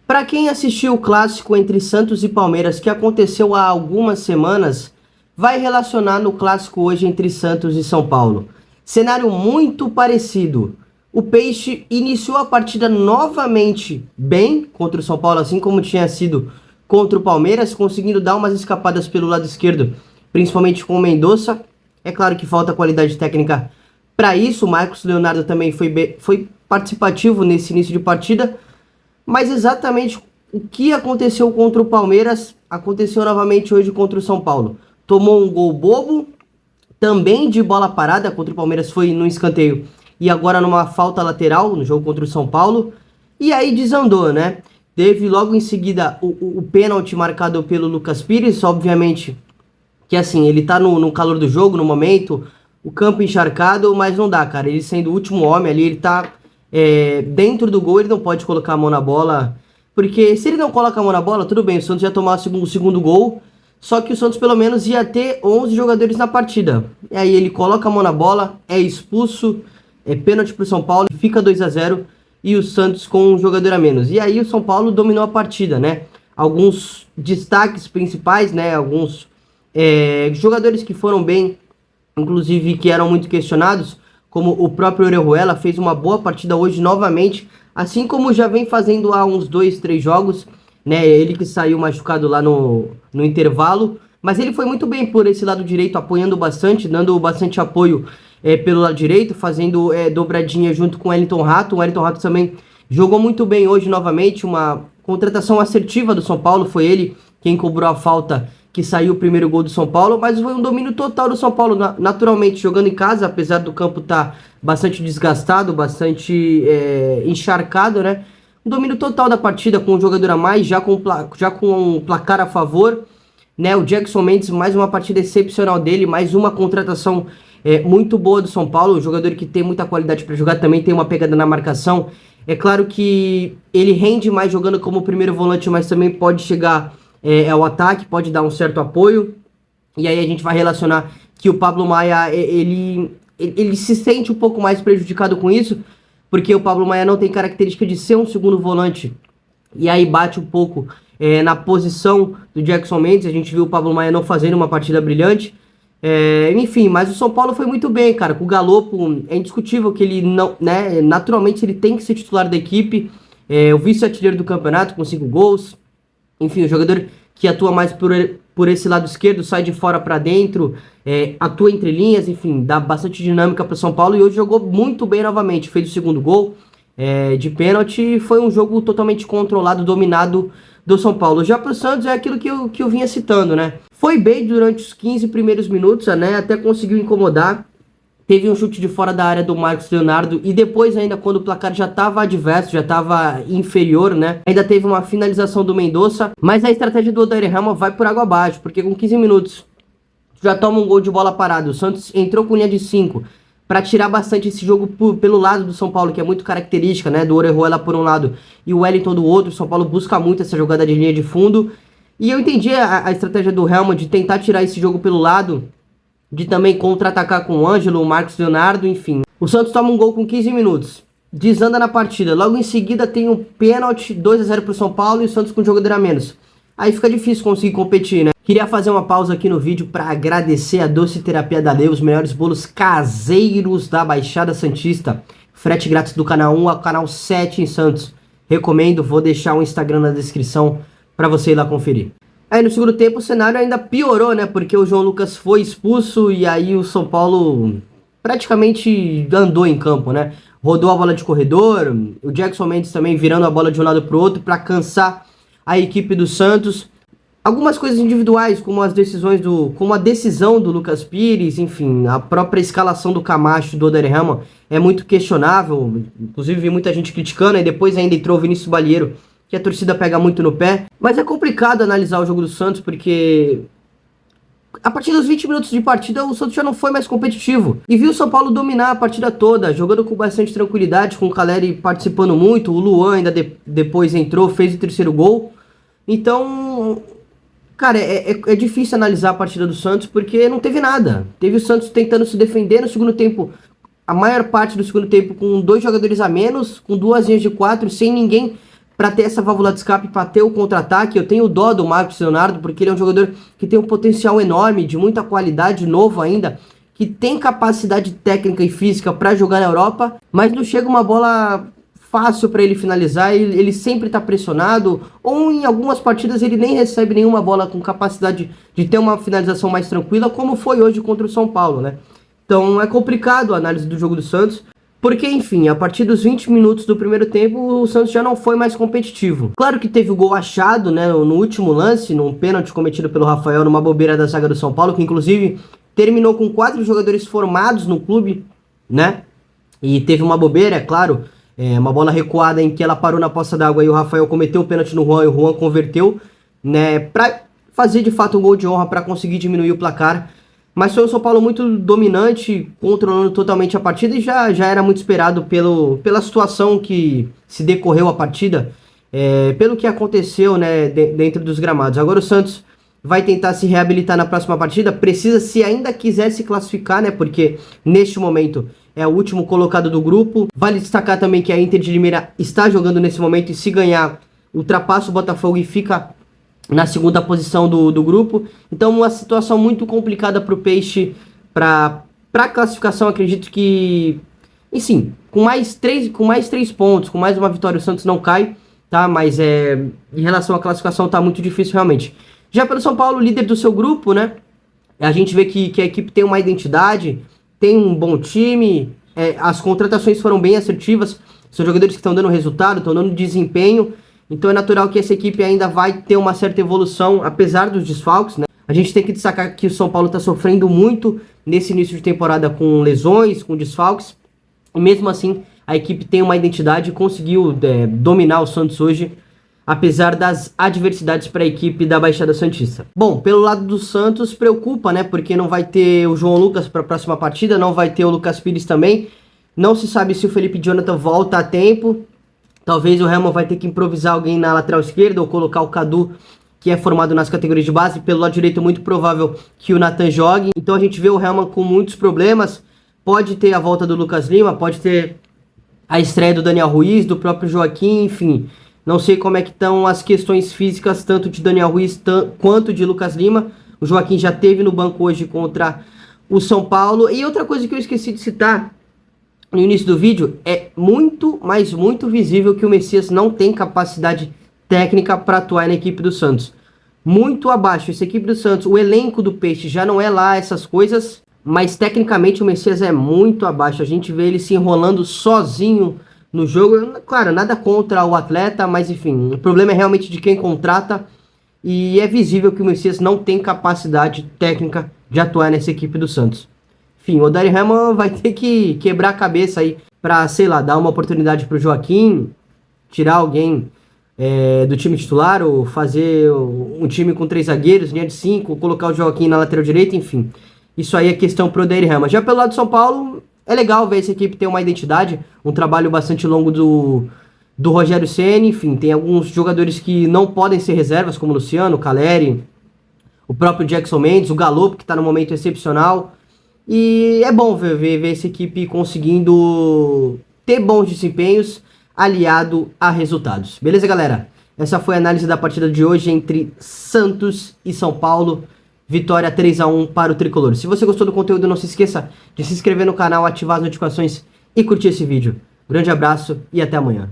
Para quem assistiu o clássico entre Santos e Palmeiras, que aconteceu há algumas semanas, vai relacionar no clássico hoje entre Santos e São Paulo. Cenário muito parecido. O Peixe iniciou a partida novamente bem contra o São Paulo, assim como tinha sido contra o Palmeiras, conseguindo dar umas escapadas pelo lado esquerdo, principalmente com o Mendonça. É claro que falta qualidade técnica para isso. O Marcos Leonardo também foi participativo nesse início de partida. Mas exatamente o que aconteceu contra o Palmeiras aconteceu novamente hoje contra o São Paulo. Tomou um gol bobo, também de bola parada, contra o Palmeiras foi no escanteio. E agora numa falta lateral no jogo contra o São Paulo. E aí desandou, né? Teve logo em seguida o pênalti marcado pelo Lucas Pires. Obviamente que assim, ele tá no calor do jogo, no momento. O campo encharcado, mas não dá, cara. Ele sendo o último homem ali, ele tá dentro do gol, ele não pode colocar a mão na bola. Porque se ele não coloca a mão na bola, tudo bem, o Santos ia tomar o segundo gol. Só que o Santos pelo menos ia ter 11 jogadores na partida. E aí ele coloca a mão na bola, é expulso, é pênalti pro São Paulo, fica 2-0 e o Santos com um jogador a menos. E aí o São Paulo dominou a partida, né? Alguns destaques principais, né? Alguns jogadores que foram bem, inclusive que eram muito questionados, como o próprio Orejuela, fez uma boa partida hoje novamente, assim como já vem fazendo há uns 2-3 jogos, né? Ele que saiu machucado lá no intervalo, mas ele foi muito bem por esse lado direito, apoiando bastante, dando bastante apoio pelo lado direito, fazendo dobradinha junto com o Wellington Rato. O Wellington Rato também jogou muito bem hoje novamente, uma contratação assertiva do São Paulo, foi ele quem cobrou a falta que saiu o primeiro gol do São Paulo, mas foi um domínio total do São Paulo, naturalmente jogando em casa, apesar do campo estar bastante desgastado, bastante encharcado, né? Um domínio total da partida, com um jogador a mais, já com um placar a favor, né? O Jackson Mendes, mais uma partida excepcional dele, mais uma contratação muito boa do São Paulo, um jogador que tem muita qualidade para jogar, também tem uma pegada na marcação. É claro que ele rende mais jogando como primeiro volante, mas também pode chegar ao ataque, pode dar um certo apoio. E aí a gente vai relacionar que o Pablo Maia, ele se sente um pouco mais prejudicado com isso, porque o Pablo Maia não tem característica de ser um segundo volante, e aí bate um pouco na posição do Jackson Mendes. A gente viu o Pablo Maia não fazendo uma partida brilhante. Enfim, mas o São Paulo foi muito bem, cara. Com o Galopo, é indiscutível que ele não, né? Naturalmente ele tem que ser titular da equipe. O vice-artilheiro do campeonato com 5 gols. Enfim, o jogador que atua mais por esse lado esquerdo, sai de fora para dentro, atua entre linhas, enfim, dá bastante dinâmica para o São Paulo. E hoje jogou muito bem novamente, fez o segundo gol de pênalti. Foi um jogo totalmente controlado, dominado do São Paulo. Já para o Santos é aquilo que eu vinha citando, né? Foi bem durante os 15 primeiros minutos, né? Até conseguiu incomodar. Teve um chute de fora da área do Marcos Leonardo e depois ainda, quando o placar já estava adverso, já estava inferior, né? Ainda teve uma finalização do Mendonça, mas a estratégia do Odair Helma vai por água abaixo, porque com 15 minutos já toma um gol de bola parada. O Santos entrou com linha de 5 para tirar bastante esse jogo pelo lado do São Paulo, que é muito característica, né? Do Orejuela por um lado e o Wellington do outro. O São Paulo busca muito essa jogada de linha de fundo. E eu entendi a estratégia do Helma de tentar tirar esse jogo pelo lado, de também contra-atacar com o Ângelo, o Marcos Leonardo, enfim. O Santos toma um gol com 15 minutos, desanda na partida. Logo em seguida tem um pênalti, 2-0 pro São Paulo e o Santos com um jogador a menos. Aí fica difícil conseguir competir, né? Queria fazer uma pausa aqui no vídeo para agradecer a Doce Terapia da Lê, os melhores bolos caseiros da Baixada Santista. Frete grátis do canal 1 ao canal 7 em Santos. Recomendo, vou deixar o Instagram na descrição para você ir lá conferir. Aí no segundo tempo o cenário ainda piorou, né? Porque o João Lucas foi expulso e aí o São Paulo praticamente andou em campo, né? Rodou a bola de corredor, o Jackson Mendes também virando a bola de um lado para o outro para cansar a equipe do Santos. Algumas coisas individuais, como a decisão do Lucas Pires, enfim, a própria escalação do Camacho e do Odair Helma é muito questionável. Inclusive vi muita gente criticando, e depois ainda entrou o Vinícius Balieiro, que a torcida pega muito no pé. Mas é complicado analisar o jogo do Santos, porque a partir dos 20 minutos de partida o Santos já não foi mais competitivo. E viu o São Paulo dominar a partida toda, jogando com bastante tranquilidade, com o Caleri participando muito. O Luan ainda depois entrou, fez o terceiro gol. Então, cara, é difícil analisar a partida do Santos, porque não teve nada. Teve o Santos tentando se defender no segundo tempo, a maior parte do segundo tempo com 2 jogadores a menos, com 2 linhas de 4, sem ninguém para ter essa válvula de escape, para ter o contra-ataque. Eu tenho dó do Marcos Leonardo, porque ele é um jogador que tem um potencial enorme, de muita qualidade, novo ainda, que tem capacidade técnica e física para jogar na Europa, mas não chega uma bola fácil para ele finalizar, ele sempre está pressionado, ou em algumas partidas ele nem recebe nenhuma bola com capacidade de ter uma finalização mais tranquila, como foi hoje contra o São Paulo, né? Então é complicado a análise do jogo do Santos, porque, enfim, a partir dos 20 minutos do primeiro tempo, o Santos já não foi mais competitivo. Claro que teve o gol achado, né, no último lance, num pênalti cometido pelo Rafael, numa bobeira da zaga do São Paulo, que inclusive terminou com 4 jogadores formados no clube, né? E teve uma bobeira, é claro, uma bola recuada em que ela parou na poça d'água e o Rafael cometeu o pênalti no Juan e o Juan converteu, né, pra fazer de fato um gol de honra, para conseguir diminuir o placar. Mas foi um São Paulo muito dominante, controlando totalmente a partida, e já era muito esperado pela situação que se decorreu a partida, pelo que aconteceu, né, dentro dos gramados. Agora o Santos vai tentar se reabilitar na próxima partida, precisa, se ainda quiser se classificar, né, porque neste momento é o último colocado do grupo. Vale destacar também que a Inter de Limeira está jogando nesse momento, e se ganhar, ultrapassa o Botafogo e fica na segunda posição do grupo. Então uma situação muito complicada para o Peixe, para a classificação. Acredito que, enfim, com mais 3 pontos, com mais uma vitória, o Santos não cai, tá? Mas em relação à classificação tá muito difícil realmente. Já pelo São Paulo, líder do seu grupo, né? A gente vê que a equipe tem uma identidade, tem um bom time, as contratações foram bem assertivas, são jogadores que estão dando resultado, estão dando desempenho, então é natural que essa equipe ainda vai ter uma certa evolução, apesar dos desfalques, né? A gente tem que destacar que o São Paulo está sofrendo muito nesse início de temporada com lesões, com desfalques, e mesmo assim a equipe tem uma identidade e conseguiu dominar o Santos hoje, apesar das adversidades para a equipe da Baixada Santista. Bom, pelo lado do Santos, preocupa, né? Porque não vai ter o João Lucas para a próxima partida, não vai ter o Lucas Pires também. Não se sabe se o Felipe Jonathan volta a tempo. Talvez o Helman vai ter que improvisar alguém na lateral esquerda, ou colocar o Cadu, que é formado nas categorias de base. Pelo lado direito, é muito provável que o Nathan jogue. Então a gente vê o Helman com muitos problemas. Pode ter a volta do Lucas Lima, pode ter a estreia do Daniel Ruiz, do próprio Joaquim, enfim. Não sei como é que estão as questões físicas, tanto de Daniel Ruiz quanto de Lucas Lima. O Joaquim já teve no banco hoje contra o São Paulo. E outra coisa que eu esqueci de citar no início do vídeo, é muito, mas muito visível que o Messias não tem capacidade técnica para atuar na equipe do Santos. Muito abaixo. Essa equipe do Santos, o elenco do Peixe já não é lá essas coisas, mas tecnicamente o Messias é muito abaixo. A gente vê ele se enrolando sozinho no jogo. Claro, nada contra o atleta, mas enfim, o problema é realmente de quem contrata, e é visível que o Messias não tem capacidade técnica de atuar nessa equipe do Santos. Enfim, o Odair Helman vai ter que quebrar a cabeça aí para, sei lá, dar uma oportunidade para o Joaquim, tirar alguém do time titular, ou fazer um time com 3 zagueiros, linha de 5, colocar o Joaquim na lateral direita, enfim. Isso aí é questão pro Odair Helman. Já pelo lado do São Paulo, é legal ver essa equipe ter uma identidade, um trabalho bastante longo do Rogério Ceni. Enfim, tem alguns jogadores que não podem ser reservas, como o Luciano, o Caleri, o próprio Jackson Mendes, o Galo, que está num momento excepcional. E é bom ver essa equipe conseguindo ter bons desempenhos aliado a resultados. Beleza, galera? Essa foi a análise da partida de hoje entre Santos e São Paulo. Vitória 3-1 para o Tricolor. Se você gostou do conteúdo, não se esqueça de se inscrever no canal, ativar as notificações e curtir esse vídeo. Grande abraço e até amanhã.